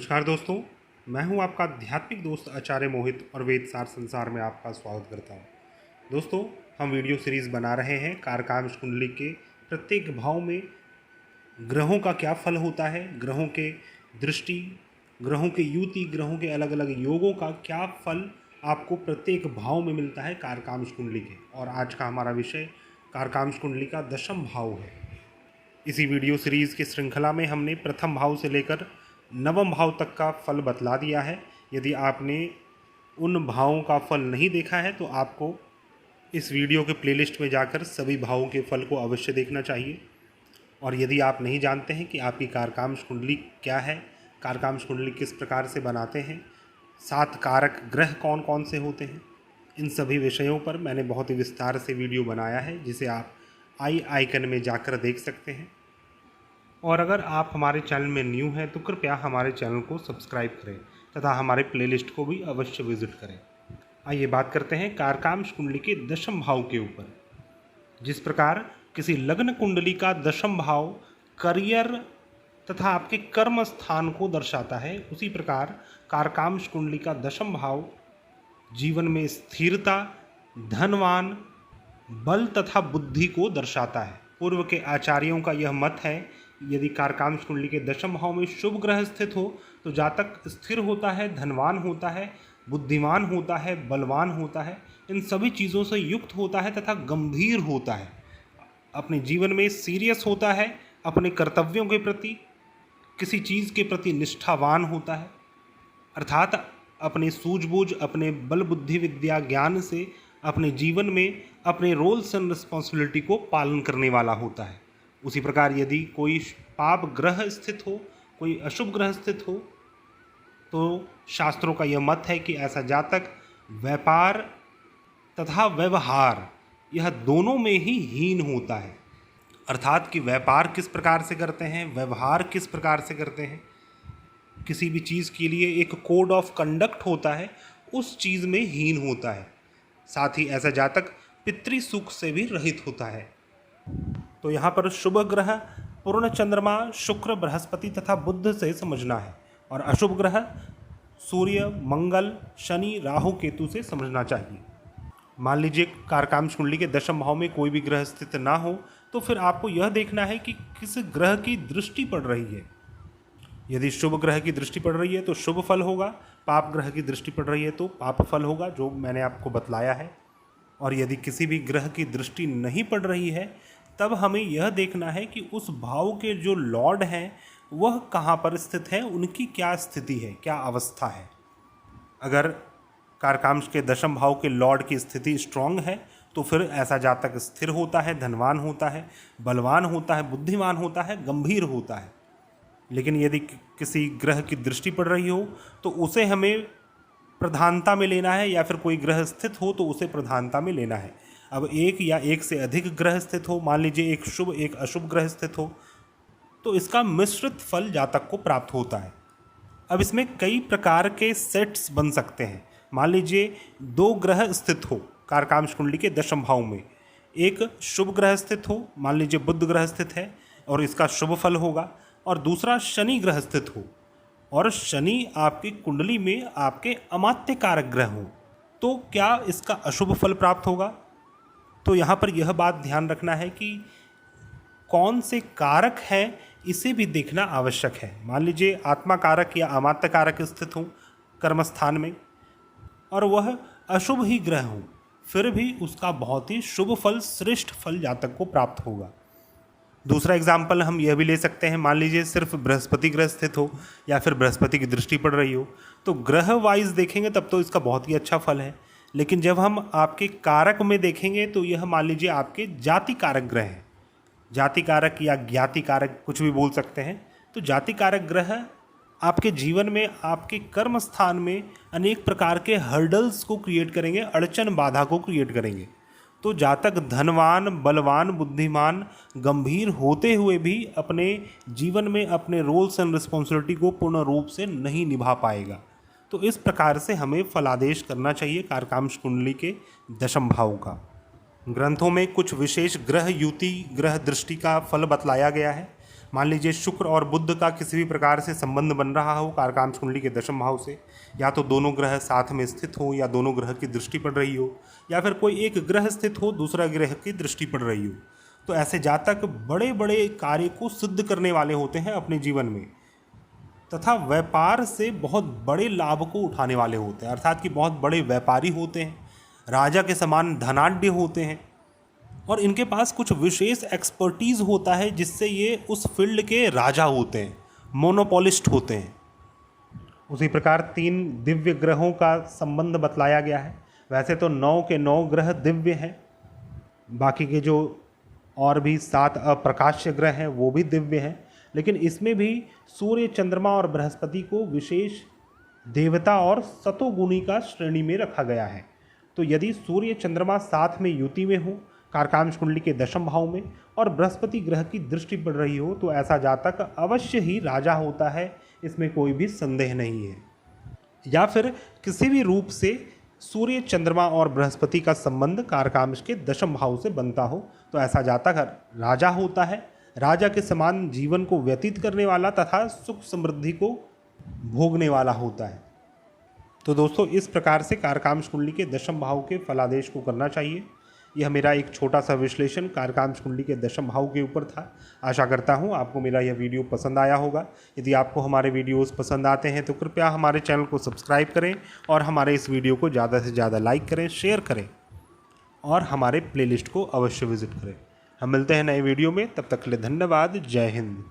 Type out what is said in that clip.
नमस्कार दोस्तों, मैं हूं आपका आध्यात्मिक दोस्त आचार्य मोहित और वेद सार संसार में आपका स्वागत करता हूं। दोस्तों, हम वीडियो सीरीज़ बना रहे हैं कारकांश कुंडली के प्रत्येक भाव में ग्रहों का क्या फल होता है, ग्रहों के दृष्टि, ग्रहों के युति, ग्रहों के अलग अलग योगों का क्या फल आपको प्रत्येक भाव में मिलता है कारकांश कुंडली के। और आज का हमारा विषय कारकांश कुंडली का दशम भाव है। इसी वीडियो सीरीज़ की श्रृंखला में हमने प्रथम भाव से लेकर नवम भाव तक का फल बतला दिया है। यदि आपने उन भावों का फल नहीं देखा है तो आपको इस वीडियो के प्लेलिस्ट में जाकर सभी भावों के फल को अवश्य देखना चाहिए। और यदि आप नहीं जानते हैं कि आपकी कारकांश कुंडली क्या है, कारकांश कुंडली किस प्रकार से बनाते हैं, 7 कारक ग्रह कौन कौन से होते हैं, इन सभी विषयों पर मैंने बहुत ही विस्तार से वीडियो बनाया है, जिसे आप आई आइकन में जाकर देख सकते हैं। और अगर आप हमारे चैनल में न्यू हैं तो कृपया हमारे चैनल को सब्सक्राइब करें तथा हमारे प्लेलिस्ट को भी अवश्य विजिट करें। आइए बात करते हैं कारकांश कुंडली के दशम भाव के ऊपर। जिस प्रकार किसी लग्न कुंडली का दशम भाव करियर तथा आपके कर्म स्थान को दर्शाता है, उसी प्रकार कारकांश कुंडली का दशम भाव जीवन में स्थिरता, धनवान, बल तथा बुद्धि को दर्शाता है। पूर्व के आचार्यों का यह मत है, यदि कारकांश कुंडली के दशम भाव में शुभ ग्रह स्थित हो तो जातक स्थिर होता है, धनवान होता है, बुद्धिमान होता है, बलवान होता है, इन सभी चीज़ों से युक्त होता है तथा गंभीर होता है, अपने जीवन में सीरियस होता है, अपने कर्तव्यों के प्रति, किसी चीज़ के प्रति निष्ठावान होता है, अर्थात अपने सूझबूझ, अपने बल बुद्धि विद्या ज्ञान से अपने जीवन में अपने रोल्स एंड रिस्पॉन्सिबिलिटी को पालन करने वाला होता है। उसी प्रकार यदि कोई पाप ग्रह स्थित हो, कोई अशुभ ग्रह स्थित हो, तो शास्त्रों का यह मत है कि ऐसा जातक व्यापार तथा व्यवहार यह दोनों में ही हीन होता है। अर्थात कि व्यापार किस प्रकार से करते हैं, व्यवहार किस प्रकार से करते हैं, किसी भी चीज़ के लिए एक कोड ऑफ कंडक्ट होता है, उस चीज़ में हीन होता है। साथ ही ऐसा जातक पितृ सुख से भी रहित होता है। तो यहाँ पर शुभ ग्रह पूर्ण चंद्रमा, शुक्र, बृहस्पति तथा बुध से समझना है, और अशुभ ग्रह सूर्य, मंगल, शनि, राहु, केतु से समझना चाहिए। मान लीजिए कारकांश कुंडली के दशम भाव में कोई भी ग्रह स्थित ना हो तो फिर आपको यह देखना है कि किस ग्रह की दृष्टि पड़ रही है। यदि शुभ ग्रह की दृष्टि पड़ रही है तो शुभ फल होगा, पाप ग्रह की दृष्टि पड़ रही है तो पाप फल होगा, जो मैंने आपको बतलाया है। और यदि किसी भी ग्रह की दृष्टि नहीं पड़ रही है तब हमें यह देखना है कि उस भाव के जो लॉर्ड हैं वह कहाँ पर स्थित है, उनकी क्या स्थिति है, क्या अवस्था है। अगर कारकांश के दशम भाव के लॉर्ड की स्थिति स्ट्रांग है तो फिर ऐसा जातक स्थिर होता है, धनवान होता है, बलवान होता है, बुद्धिमान होता है, गंभीर होता है। लेकिन यदि किसी ग्रह की दृष्टि पड़ रही हो तो उसे हमें प्रधानता में लेना है, या फिर कोई ग्रह स्थित हो तो उसे प्रधानता में लेना है। अब एक या एक से अधिक ग्रह स्थित हो, मान लीजिए एक शुभ एक अशुभ ग्रह स्थित हो, तो इसका मिश्रित फल जातक को प्राप्त होता है। अब इसमें कई प्रकार के सेट्स बन सकते हैं। मान लीजिए 2 ग्रह स्थित हो कारकांश कुंडली के दशम भाव में, एक शुभ ग्रह स्थित हो, मान लीजिए बुध ग्रह स्थित है और इसका शुभ फल होगा, और दूसरा शनि ग्रह स्थित हो और शनि आपकी कुंडली में आपके अमात्य कारक ग्रह हो, तो क्या इसका अशुभ फल प्राप्त होगा। तो यहाँ पर यह बात ध्यान रखना है कि कौन से कारक हैं, इसे भी देखना आवश्यक है। मान लीजिए आत्मा कारक या अमात्य कारक स्थित हो कर्मस्थान में और वह अशुभ ही ग्रह हो, फिर भी उसका बहुत ही शुभ फल, श्रेष्ठ फल जातक को प्राप्त होगा। दूसरा एग्जाम्पल हम यह भी ले सकते हैं, मान लीजिए सिर्फ बृहस्पति ग्रह स्थित हो या फिर बृहस्पति की दृष्टि पड़ रही हो, तो ग्रह वाइज देखेंगे तब तो इसका बहुत ही अच्छा फल है। लेकिन जब हम आपके कारक में देखेंगे तो यह मान लीजिए आपके जाति कारक ग्रह हैं, जाति कारक या ज्ञाति कारक कुछ भी बोल सकते हैं। तो जाति कारक ग्रह आपके जीवन में, आपके कर्म स्थान में अनेक प्रकार के हर्डल्स को क्रिएट करेंगे, अड़चन बाधा को क्रिएट करेंगे। तो जातक धनवान, बलवान, बुद्धिमान, गंभीर होते हुए भी अपने जीवन में अपने रोल्स एंड रिस्पॉन्सिबिलिटी को पूर्ण रूप से नहीं निभा पाएगा। तो इस प्रकार से हमें फलादेश करना चाहिए कारकांश कुंडली के दशम भाव का। ग्रंथों में कुछ विशेष ग्रह युति, ग्रह दृष्टि का फल बतलाया गया है। मान लीजिए शुक्र और बुध का किसी भी प्रकार से संबंध बन रहा हो कारकांश कुंडली के दशम भाव से, या तो दोनों ग्रह साथ में स्थित हो, या दोनों ग्रह की दृष्टि पड़ रही हो, या फिर कोई एक ग्रह स्थित हो दूसरा ग्रह की दृष्टि पड़ रही हो, तो ऐसे जातक बड़े बड़े कार्य को सिद्ध करने वाले होते हैं अपने जीवन में, तथा व्यापार से बहुत बड़े लाभ को उठाने वाले होते हैं, अर्थात कि बहुत बड़े व्यापारी होते हैं, राजा के समान धनाढ्य होते हैं, और इनके पास कुछ विशेष एक्सपर्टीज़ होता है जिससे ये उस फील्ड के राजा होते हैं, मोनोपोलिस्ट होते हैं। उसी प्रकार 3 दिव्य ग्रहों का संबंध बतलाया गया है। वैसे तो 9 के 9 ग्रह दिव्य हैं, बाकी के जो और भी 7 अप्रकाश्य ग्रह हैं वो भी दिव्य हैं, लेकिन इसमें भी सूर्य, चंद्रमा और बृहस्पति को विशेष देवता और सतोगुणी का श्रेणी में रखा गया है। तो यदि सूर्य चंद्रमा साथ में युति में हो कारकांश कुंडली के दशम भाव में और बृहस्पति ग्रह की दृष्टि पड़ रही हो, तो ऐसा जातक अवश्य ही राजा होता है, इसमें कोई भी संदेह नहीं है। या फिर किसी भी रूप से सूर्य, चंद्रमा और बृहस्पति का संबंध कारकांश के दशम भाव से बनता हो, तो ऐसा जातक राजा होता है, राजा के समान जीवन को व्यतीत करने वाला तथा सुख समृद्धि को भोगने वाला होता है। तो दोस्तों, इस प्रकार से कारकांश कुंडली के दशम भाव के फलादेश को करना चाहिए। यह मेरा एक छोटा सा विश्लेषण कारकांश कुंडली के दशम भाव के ऊपर था। आशा करता हूँ आपको मेरा यह वीडियो पसंद आया होगा। यदि आपको हमारे वीडियोस पसंद आते हैं तो कृपया हमारे चैनल को सब्सक्राइब करें और हमारे इस वीडियो को ज़्यादा से ज़्यादा लाइक करें, शेयर करें और हमारे प्लेलिस्ट को अवश्य विजिट करें। हम मिलते हैं नए वीडियो में, तब तक के लिए धन्यवाद। जय हिंद।